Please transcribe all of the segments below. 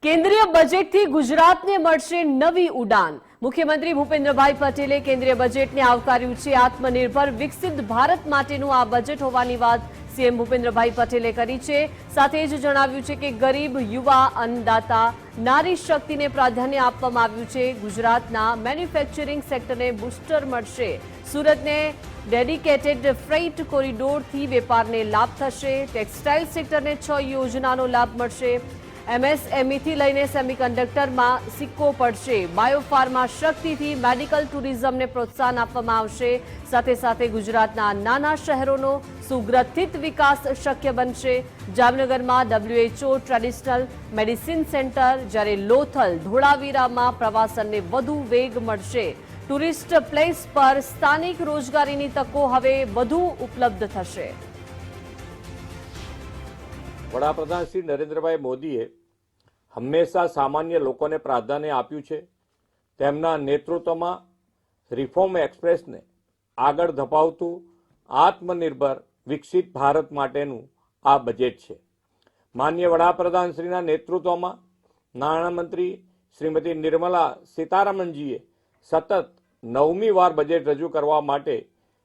કેન્દ્રીય બજેટથી ગુજરાતને મળશે નવી ઉડાન। મુખ્યમંત્રી ભૂપેન્દ્રભાઈ પટેલે કેન્દ્રીય બજેટને આવકાર્યું છે। આત્મનિર્ભર વિકસિત ભારત માટેનું આ બજેટ હોવાની વાત સીએમ ભૂપેન્દ્રભાઈ પટેલે કરી છે। સાથે જ જણાવ્યું છે કે ગરીબ, યુવા, અન્નદાતા, નારી શક્તિને પ્રાધાન્ય આપવામાં આવ્યું છે। ગુજરાતના મેન્યુફેક્ચરિંગ સેક્ટરને બૂસ્ટર મળશે। સુરતને ડેડિકેટેડ ફ્રેઇટ કોરિડોરથી વેપારને લાભ થશે। ટેક્સટાઇલ સેક્ટરને 6 યોજનાનો લાભ મળશે। એમએસએમઈથી લઈને સેમિકન્ડક્ટરમાં સિક્કો પડશે। બાયોફાર્મા શક્તિથી મેડિકલ ટુરિઝમને પ્રોત્સાહન આપવામાં આવશે। સાથે સાથે ગુજરાતના નાના શહેરોનો સુગ્રથિત વિકાસ શક્ય બનશે। જામનગરમાં WHO ટ્રેડિશનલ મેડિસિન સેન્ટર, જ્યારે લોથલ, ધોળાવીરામાં પ્રવાસનને વધુ વેગ મળશે। ટુરિસ્ટ પ્લેસ પર સ્થાનિક રોજગારીની તકો હવે વધુ ઉપલબ્ધ થશે। વડાપ્રધાન શ્રી નરેન્દ્રભાઈ મોદીએ હંમેશા સામાન્ય લોકોને પ્રાધાન્ય આપ્યું છે। તેમના નેતૃત્વમાં રિફોર્મ એક્સપ્રેસને આગળ ધપાવતું આત્મનિર્ભર વિકસિત ભારત માટેનું આ બજેટ છે। માનનીય વડાપ્રધાન શ્રીના નેતૃત્વમાં નાણામંત્રી શ્રીમતી નિર્મલા સીતારામનજીએ સતત 9મી વાર બજેટ રજૂ કરવા માટે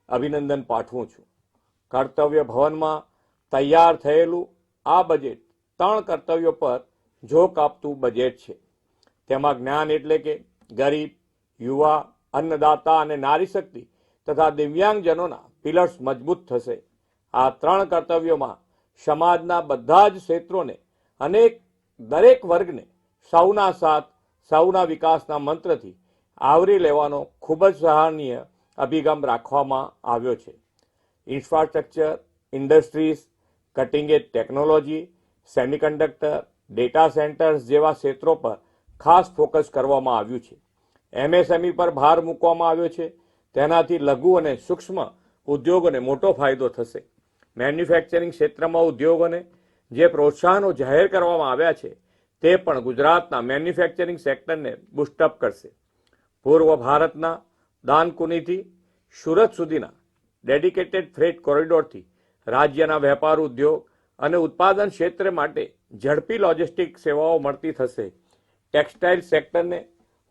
અભિનંદન પાઠવું છું। કર્તવ્ય ભવનમાં તૈયાર થયેલું આ બજેટ 3 કર્તવ્યો પર ઝોક આપતું બજેટ છે। તેમાં જ્ઞાન એટલે કે ગરીબ, યુવા, અન્નદાતા અને નારી શક્તિ તથા દિવ્યાંગજનોના પિલર્સ મજબૂત થશે। આ 3 કર્તવ્યોમાં સમાજના બધા જ ક્ષેત્રોને અને દરેક વર્ગને સૌના સાથ, સૌના વિકાસના મંત્રથી આવરી લેવાનો ખૂબ જ સરાહનીય અભિગમ રાખવામાં આવ્યો છે। ઇન્ફ્રાસ્ટ્રક્ચર, ઇન્ડસ્ટ્રીઝ, કટિંગ એજ ટેકનોલોજી, સેમિકન્ડક્ટર, ડેટા સેન્ટર્સ જેવા ક્ષેત્રો પર ખાસ ફોકસ કરવામાં આવ્યું છે। એમએસએમઈ પર ભાર મૂકવામાં આવ્યો છે। તેનાથી લઘુ અને સૂક્ષ્મ ઉદ્યોગોને મોટો ફાયદો થશે। મેન્યુફેક્ચરિંગ ક્ષેત્રમાં ઉદ્યોગોને જે પ્રોત્સાહનો જાહેર કરવામાં આવ્યા છે તે પણ ગુજરાતના મેન્યુફેક્ચરિંગ સેક્ટરને બૂસ્ટઅપ કરશે। પૂર્વ ભારતના દાનકુનીથી સુરત સુધીના ડેડિકેટેડ ફ્રેટ કોરિડોરથી રાજ્યના વેપાર, ઉદ્યોગ અને ઉત્પાદન ક્ષેત્ર માટે ઝડપી લોજિસ્ટિક સેવાઓ મળતી થશે। ટેક્સટાઇલ સેક્ટરને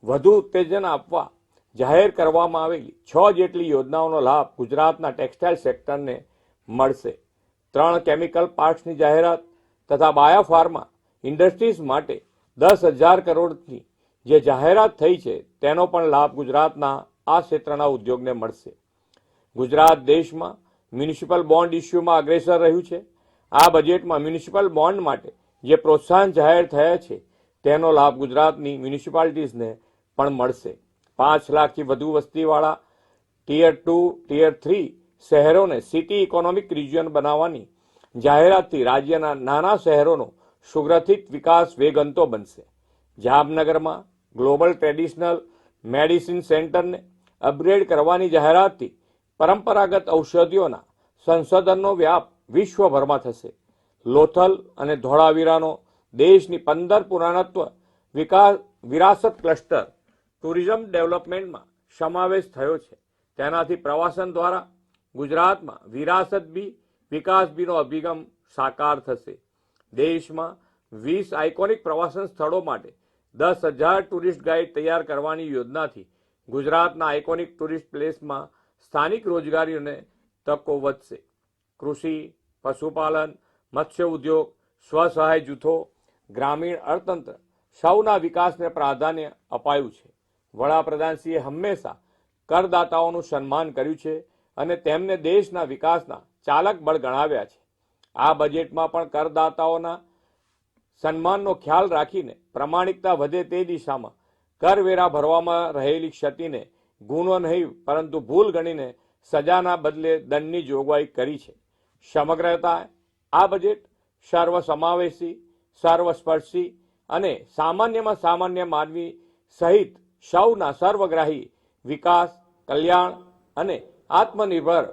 વધુ ઉત્તેજન આપવા જાહેર કરવામાં આવેલી 6 જેટલી યોજનાઓનો લાભ ગુજરાતના ટેક્સટાઇલ સેક્ટરને મળશે। 3 કેમિકલ પાર્ક્સની જાહેરાત તથા બાયોફાર્મા ઇન્ડસ્ટ્રીઝ માટે 10,000 કરોડની જે જાહેરાત થઈ છે તેનો પણ લાભ ગુજરાતના આ ક્ષેત્રના ઉદ્યોગને મળશે। ગુજરાત દેશમાં મ્યુનિસિપલ બોન્ડ ઇસ્યુમાં અગ્રેસર રહ્યું છે। આ બજેટમાં મ્યુનિસિપલ બોન્ડ માટે જે પ્રોત્સાહન જાહેર થયા છે તેનો લાભ ગુજરાતની મ્યુનિસિપાલિટીઝને પણ મળશે। 5 લાખથી વધુ વસ્તીવાળા ટિયર 2, ટિયર 3 શહેરોને સિટી ઇકોનોમિક રિજિયન બનાવવાની જાહેરાતથી રાજ્યના નાના શહેરોનો સુગ્રથિત વિકાસ વેગવંતો બનશે। જામનગરમાં ગ્લોબલ ટ્રેડિશનલ મેડિસિન સેન્ટરને અપગ્રેડ કરવાની જાહેરાતથી પરંપરાગત ઔષધિઓના સંશોધનનો વ્યાપ વિશ્વભરમાં થશે। લોથલ અને ધોળાવીરાનો દેશની 15 પુરાતત્વ વિરાસત ક્લસ્ટર ટુરિઝમ ડેવલપમેન્ટમાં સમાવેશ થયો છે। તેનાથી પ્રવાસન દ્વારા ગુજરાતમાં વિરાસત બી, વિકાસ બીનો અભિગમ સાકાર થશે। દેશમાં 20 આઇકોનિક પ્રવાસન સ્થળો માટે 10,000 ટુરિસ્ટ ગાઈડ તૈયાર કરવાની યોજનાથી ગુજરાતના આઇકોનિક ટુરિસ્ટ પ્લેસમાં સ્થાનિક રોજગારીઓને તકો વધશે। કૃષિ, પશુપાલન, મત્સ્ય ઉદ્યોગ, સ્વસહાય જૂથો, ગ્રામીણ અર્થતંત્ર સૌના વિકાસને પ્રાધાન્ય અપાયું છે। વડાપ્રધાનશ્રીએ હંમેશા કરદાતાઓનું સન્માન કર્યું છે અને તેમને દેશના વિકાસના ચાલક બળ ગણાવ્યા છે। આ બજેટમાં પણ કરદાતાઓના સન્માનનો ખ્યાલ રાખીને પ્રામાણિકતા વધે તે દિશામાં કરવેરા ભરવામાં રહેલી ક્ષતિને ગુનો નહીં પરંતુ ભૂલ ગણીને સજાના બદલે દંડની જોગવાઈ કરી છે। સમગ્રતા આ બજેટ સર્વસમાવેશી, સર્વસ્પર્શી અને સામાન્યમાં સામાન્ય માનવી સહિત સૌના સર્વગ્રાહી વિકાસ, કલ્યાણ અને આત્મનિર્ભર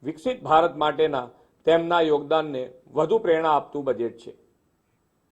વિકસિત ભારત માટેના તેમના યોગદાનને વધુ પ્રેરણા આપતું બજેટ છે।